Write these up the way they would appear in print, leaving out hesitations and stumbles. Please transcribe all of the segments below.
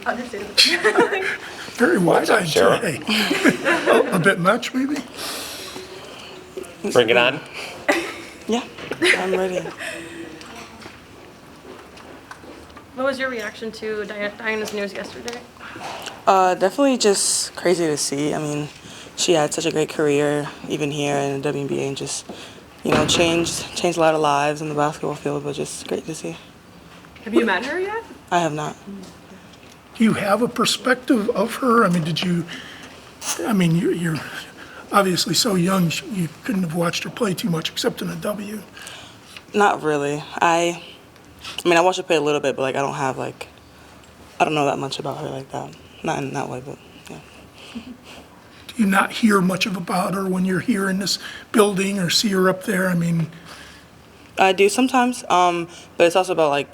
Understandable. Very wise-eyed Sarah? today. A bit much, maybe? Bring it on. Yeah, I'm ready. What was your reaction to Diana's news yesterday? Definitely just crazy to see. I mean, she had such a great career, even here in the WNBA, and just, changed a lot of lives in the basketball field, but just great to see. Have you met her yet? I have not. Do you have a perspective of her? I mean, you're obviously so young, you couldn't have watched her play too much except in a W. Not really. I watched her play a little bit, but, I don't have, I don't know that much about her like that. Not in that way, but, yeah. Do you not hear much about her when you're here in this building or see her up there? I mean, I do sometimes, but it's also about,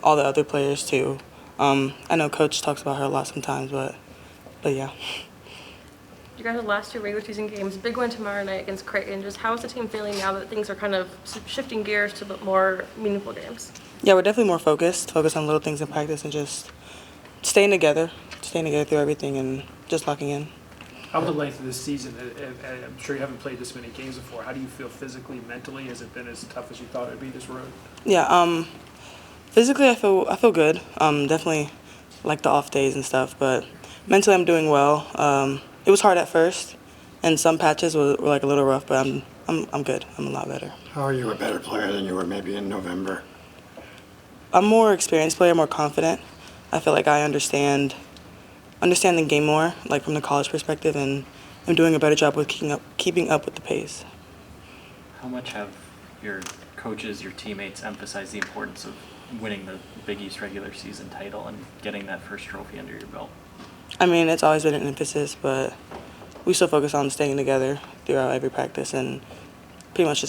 all the other players, too. I know Coach talks about her a lot sometimes, but yeah. You guys had the last two regular season games. Big one tomorrow night against Creighton. Just how is the team feeling now that things are kind of shifting gears to the more meaningful games? Yeah, we're definitely more focused on little things in practice and just staying together through everything and just locking in. How about the length of this season? I'm sure you haven't played this many games before. How do you feel physically, mentally? Has it been as tough as you thought it would be this road? Yeah, physically I feel good. Definitely like the off days and stuff, but mentally I'm doing well. It was hard at first, and some patches were a little rough, but I'm good. I'm a lot better. How are you a better player than you were maybe in November? I'm more experienced player, more confident. I feel like I understand the game more, from the college perspective, and I'm doing a better job with keeping up with the pace. How much have your coaches, your teammates emphasized the importance of winning the Big East regular season title and getting that first trophy under your belt? I mean, it's always been an emphasis, but we still focus on staying together throughout every practice and pretty much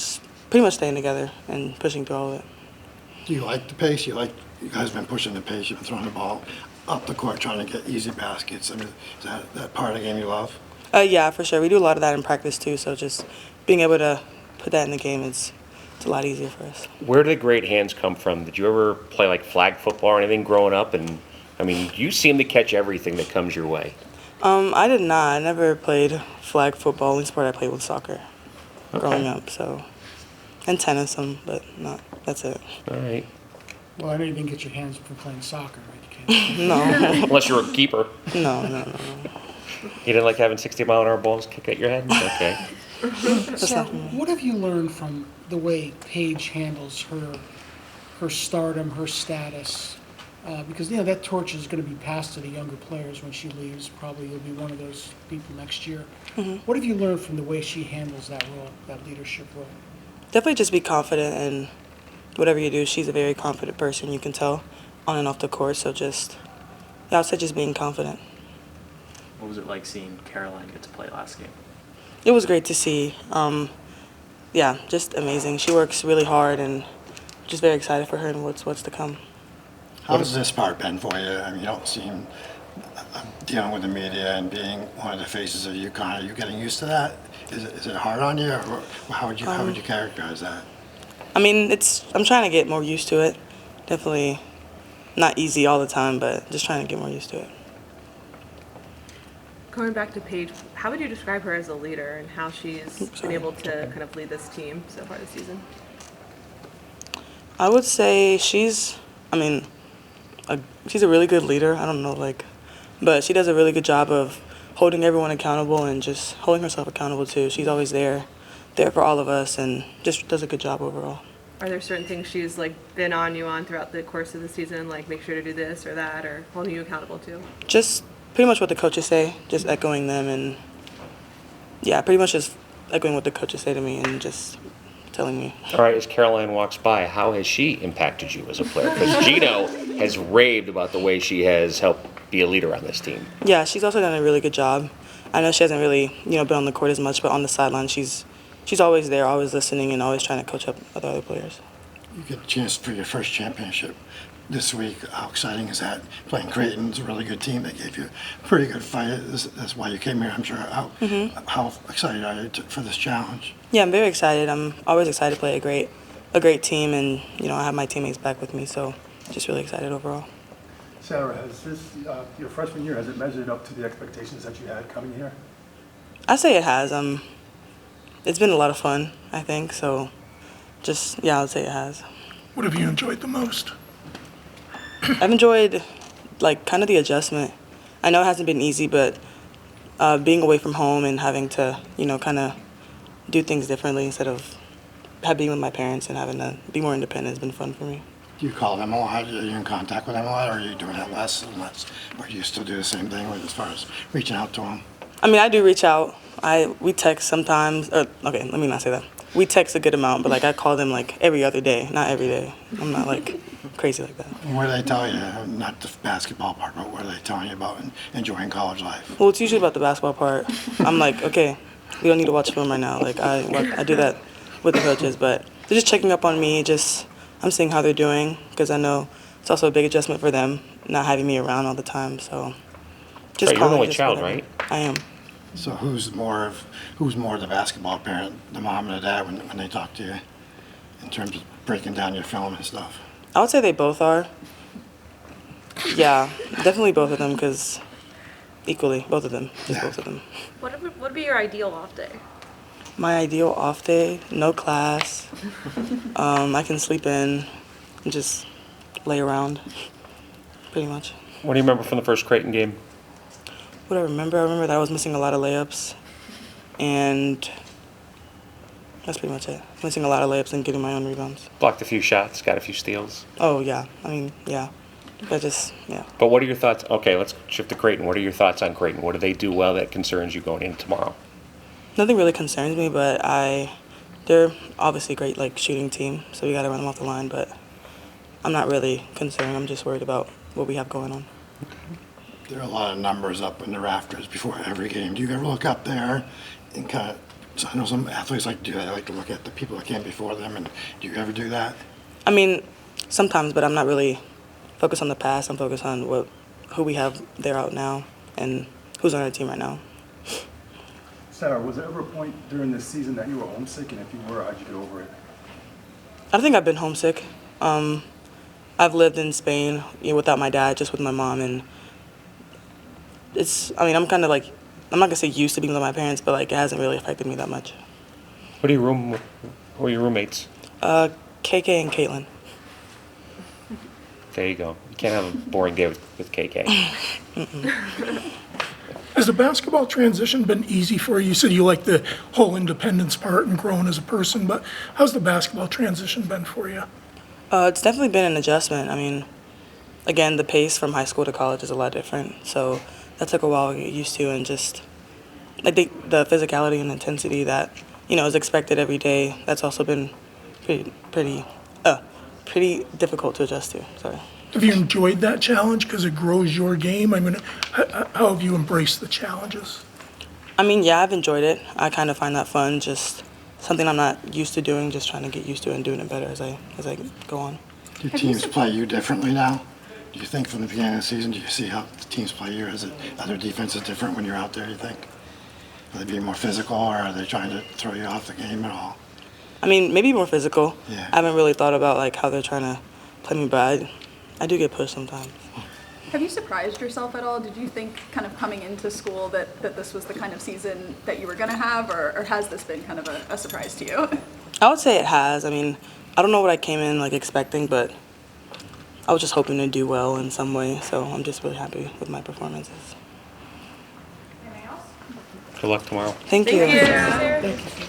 staying together and pushing through all of it. Do you like the pace? You guys have been pushing the pace. You've been throwing the ball up the court, trying to get easy baskets. I mean, is that part of the game you love? Yeah, for sure. We do a lot of that in practice too, so just being able to put that in the game it's a lot easier for us. Where did the great hands come from? Did you ever play flag football or anything growing up? And I mean, you seem to catch everything that comes your way. I did not. I never played flag football. Only sport I played was soccer growing up. So, and tennis, but not. That's it. All right. Well, I know you didn't get your hands from playing soccer, right? You can't. No. Unless you're a keeper. No. You didn't like having 60-mile-an-hour balls kick at your head? Okay. So, what have you learned from the way Paige handles her stardom, her status? Because that torch is going to be passed to the younger players when she leaves. Probably you'll be one of those people next year. Mm-hmm. What have you learned from the way she handles that role, that leadership role? Definitely just be confident in whatever you do. She's a very confident person, you can tell, on and off the court. So I would say just being confident. What was it like seeing Caroline get to play last game? It was great to see. Yeah, just amazing. She works really hard, and just very excited for her and what's to come. How's this part been for you? I mean, you don't seem dealing with the media and being one of the faces of UConn. Are you getting used to that? Is it hard on you, or how would you characterize that? I mean, I'm trying to get more used to it. Definitely not easy all the time, but just trying to get more used to it. Going back to Paige, how would you describe her as a leader and how she's been able to kind of lead this team so far this season? I would say she's a really good leader. I don't know, but she does a really good job of holding everyone accountable and just holding herself accountable too. She's always there for all of us, and just does a good job overall. Are there certain things she's been on you on throughout the course of the season, make sure to do this or that, or holding you accountable to? Just pretty much what the coaches say, just echoing them, and yeah, pretty much just echoing what the coaches say to me and just telling me. All right, as Caroline walks by, how has she impacted you as a player? Because Gino has raved about the way she has helped be a leader on this team. Yeah, she's also done a really good job. I know she hasn't really, been on the court as much, but on the sideline, she's always there, always listening, and always trying to coach up other players. You get a chance for your first championship this week. How exciting is that? Playing Creighton is a really good team. They gave you a pretty good fight. That's why you came here, I'm sure. How excited are you for this challenge? Yeah, I'm very excited. I'm always excited to play a great team, and I have my teammates back with me, so just really excited overall. Sarah, has this, your freshman year, has it measured up to the expectations that you had coming here? I say it has. It's been a lot of fun, I think. So, I would say it has. What have you enjoyed the most? I've enjoyed, like, kind of the adjustment. I know it hasn't been easy, but being away from home and having to, kind of do things differently instead of being with my parents and having to be more independent has been fun for me. Do you call them a lot? Are you in contact with them a lot, or are you doing it less and less? Or do you still do the same thing as far as reaching out to them? I mean, I do reach out. We text sometimes. Okay, let me not say that. We text a good amount, but like I call them like every other day, not every day. I'm not like crazy like that. What do they tell you? Not the basketball part, but what are they telling you about enjoying college life? Well, it's usually about the basketball part. I'm like, okay, we don't need to watch film right now. Like I do that with the coaches, but they're just checking up on me. I'm seeing how they're doing because I know it's also a big adjustment for them not having me around all the time. So just Right, you're an only just child, whatever. right? I am. So who's more the basketball parent, the mom and the dad, when they talk to you in terms of breaking down your film and stuff? I would say they both are. Yeah, definitely both of them because equally, both of them. Just both of them. What would be your ideal off day? My ideal off day, no class. I can sleep in and just lay around, pretty much. What do you remember from the first Creighton game? What I remember that I was missing a lot of layups, and that's pretty much it. Missing a lot of layups and getting my own rebounds. Blocked a few shots, got a few steals. Oh, yeah. I mean, yeah. Yeah. But what are your thoughts? Okay, let's shift to Creighton. What are your thoughts on Creighton? What do they do well that concerns you going in tomorrow? Nothing really concerns me, but they're obviously a great, like, shooting team, so we got to run them off the line, but I'm not really concerned. I'm just worried about what we have going on. There are a lot of numbers up in the rafters before every game. Do you ever look up there and kind of, so I know some athletes like to do that. They like to look at the people that came before them, and do you ever do that? I mean, sometimes, but I'm not really focused on the past. I'm focused on who we have there out now and who's on our team right now. Sarah, was there ever a point during this season that you were homesick, and if you were, how'd you get over it? I think I've been homesick. I've lived in Spain without my dad, just with my mom, and I'm kind of like, I'm not gonna say used to being with my parents, but like it hasn't really affected me that much. Who are your roommates? KK and Caitlin. There you go. You can't have a boring day with KK. Has the basketball transition been easy for you? You said you like the whole independence part and growing as a person, but how's the basketball transition been for you? It's definitely been an adjustment. I mean, again, the pace from high school to college is a lot different, so that took a while to get used to, and just I think the physicality and intensity that is expected every day. That's also been pretty difficult to adjust to. Sorry. Have you enjoyed that challenge because it grows your game? I mean, how have you embraced the challenges? I mean, yeah, I've enjoyed it. I kind of find that fun, just something I'm not used to doing, just trying to get used to it and doing it better as I go on. Do teams play you differently now? Do you think from the beginning of the season, do you see how the teams play you? Are their defenses different when you're out there, you think? Are they being more physical, or are they trying to throw you off the game at all? I mean, maybe more physical. Yeah. I haven't really thought about like how they're trying to play me, but I do get pushed sometimes. Have you surprised yourself at all? Did you think kind of coming into school that this was the kind of season that you were going to have, or has this been kind of a surprise to you? I would say it has. I mean, I don't know what I came in like expecting, but I was just hoping to do well in some way, so I'm just really happy with my performances. Good luck tomorrow. Thank you. Thank you.